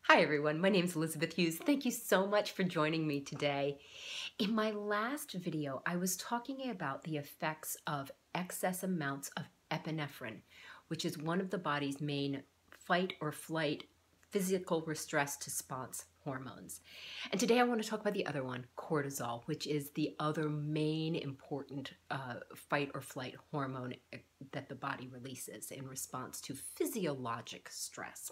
Hi everyone, my name is Elizabeth Hughes. Thank you so much for joining me today. In my last video, I was talking about the effects of excess amounts of epinephrine, which is one of the body's main fight or flight physical stress response hormones. And today I want to talk about the other one, cortisol, which is the other main important fight or flight hormone that the body releases in response to physiologic stress.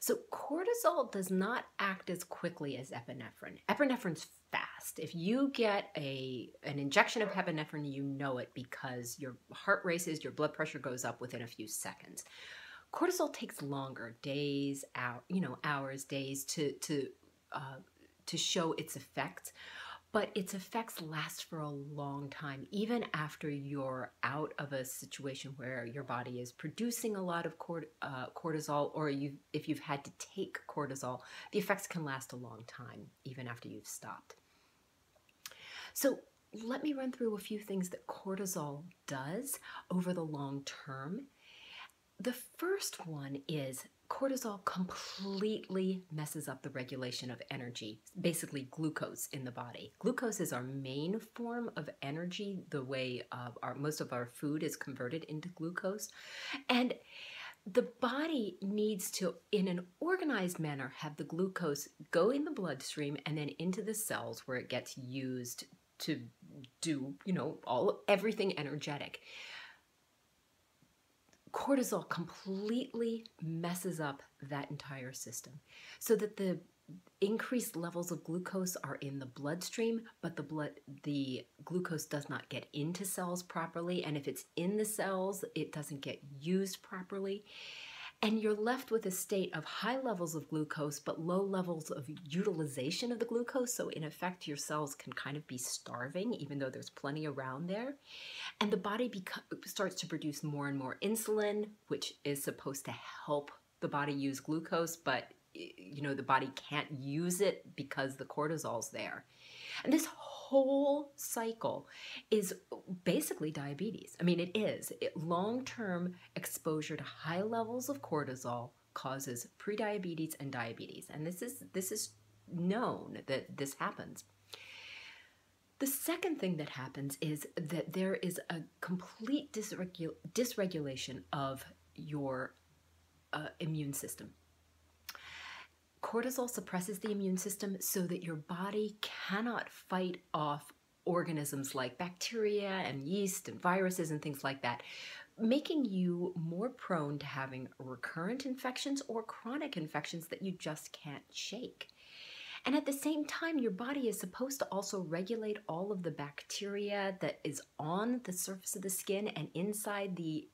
So cortisol does not act as quickly as epinephrine. Epinephrine's fast. If you get an injection of epinephrine, you know it because your heart races, your blood pressure goes up within a few seconds. Cortisol takes longer, days, hours, days to show its effects. But its effects last for a long time, even after you're out of a situation where your body is producing a lot of cortisol, or if you've had to take cortisol, the effects can last a long time, even after you've stopped. So let me run through a few things that cortisol does over the long term. The first one is cortisol completely messes up the regulation of energy, basically glucose in the body. Glucose is our main form of energy, the way most of our food is converted into glucose. And the body needs to, in an organized manner, have the glucose go in the bloodstream and then into the cells where it gets used to do, everything energetic. Cortisol completely messes up that entire system so that the increased levels of glucose are in the bloodstream, but the glucose does not get into cells properly. And if it's in the cells, it doesn't get used properly. And you're left with a state of high levels of glucose, but low levels of utilization of the glucose. So in effect, your cells can kind of be starving, even though there's plenty around there. And the body starts to produce more and more insulin, which is supposed to help the body use glucose, but the body can't use it because the cortisol's there. And this whole cycle is basically diabetes. I mean, it is. Long-term exposure to high levels of cortisol causes prediabetes and diabetes. And this is known that this happens. The second thing that happens is that there is a complete dysregulation of your immune system. Cortisol suppresses the immune system so that your body cannot fight off organisms like bacteria and yeast and viruses and things like that, making you more prone to having recurrent infections or chronic infections that you just can't shake. And at the same time, your body is supposed to also regulate all of the bacteria that is on the surface of the skin and inside the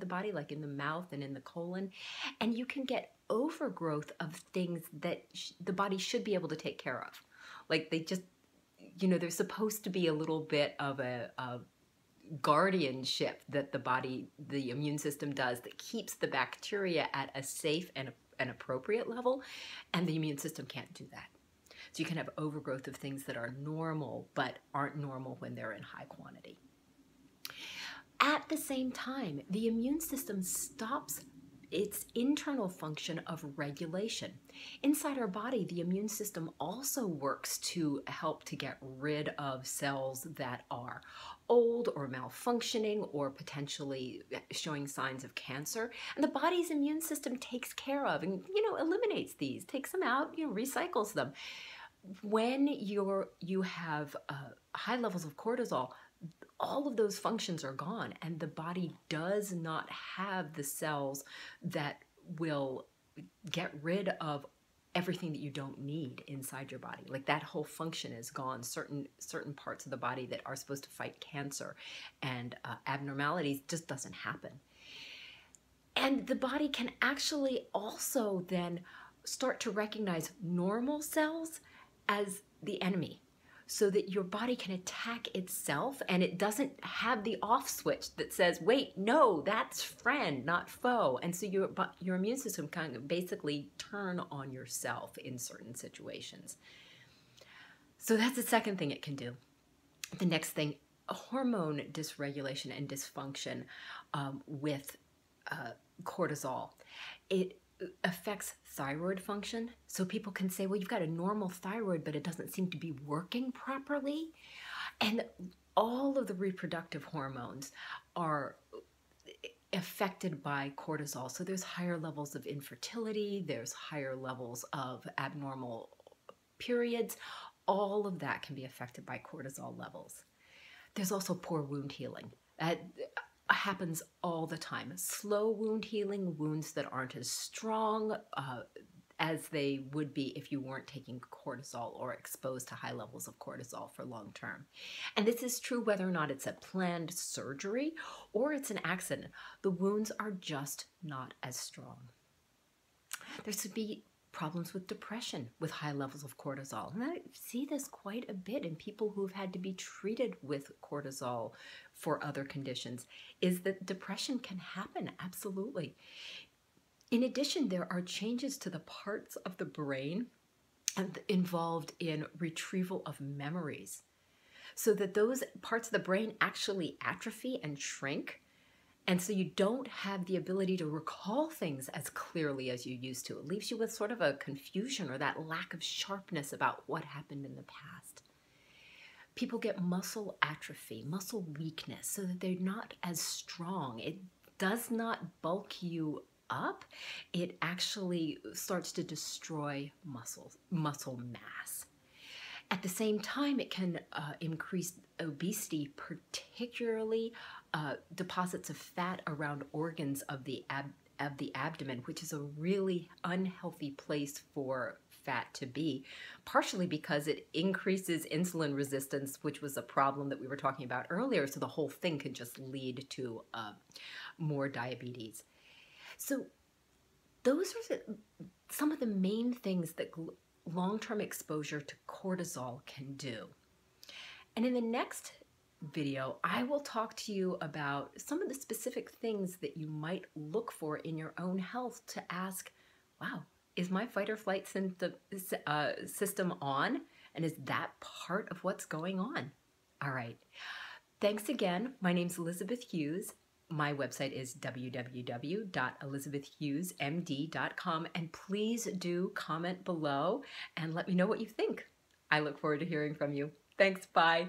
body, like in the mouth and in the colon. And you can get overgrowth of things that the body should be able to take care of. Like they just, there's supposed to be a little bit of a guardianship that the immune system does that keeps the bacteria at a safe and an appropriate level. And the immune system can't do that. So you can have overgrowth of things that are normal but aren't normal when they're in high quantity. At the same time, the immune system stops its internal function of regulation. Inside our body, the immune system also works to help to get rid of cells that are old or malfunctioning or potentially showing signs of cancer. And the body's immune system takes care of and, eliminates these, takes them out, recycles them. When you have high levels of cortisol, all of those functions are gone, and the body does not have the cells that will get rid of everything that you don't need inside your body. Like that whole function is gone. Certain parts of the body that are supposed to fight cancer and abnormalities just doesn't happen. And the body can actually also then start to recognize normal cells as the enemy, so that your body can attack itself and it doesn't have the off switch that says, wait, no, that's friend, not foe. And so your immune system kind of basically turn on yourself in certain situations. So that's the second thing it can do. The next thing, hormone dysregulation and dysfunction with cortisol. affects thyroid function. So people can say, well, you've got a normal thyroid, but it doesn't seem to be working properly. And all of the reproductive hormones are affected by cortisol. So there's higher levels of infertility, there's higher levels of abnormal periods. All of that can be affected by cortisol levels. There's also poor wound healing. That happens all the time. Slow wound healing, wounds that aren't as strong as they would be if you weren't taking cortisol or exposed to high levels of cortisol for long term. And this is true whether or not it's a planned surgery or it's an accident. The wounds are just not as strong. There's to be problems with depression with high levels of cortisol. And I see this quite a bit in people who've had to be treated with cortisol for other conditions, is that depression can happen, absolutely. In addition, there are changes to the parts of the brain involved in retrieval of memories, so that those parts of the brain actually atrophy and shrink. And so you don't have the ability to recall things as clearly as you used to. It leaves you with sort of a confusion or that lack of sharpness about what happened in the past. People get muscle atrophy, muscle weakness, so that they're not as strong. It does not bulk you up. It actually starts to destroy muscle mass. At the same time, it can increase obesity, particularly deposits of fat around organs of the abdomen, which is a really unhealthy place for fat to be, partially because it increases insulin resistance, which was a problem that we were talking about earlier, so the whole thing could just lead to more diabetes. So those are some of the main things that long-term exposure to cortisol can do. And in the next video, I will talk to you about some of the specific things that you might look for in your own health to ask, wow, is my fight or flight system on? And is that part of what's going on? All right. Thanks again. My name's Elizabeth Hughes. My website is www.elizabethhughesmd.com, and please do comment below and let me know what you think. I look forward to hearing from you. Thanks. Bye.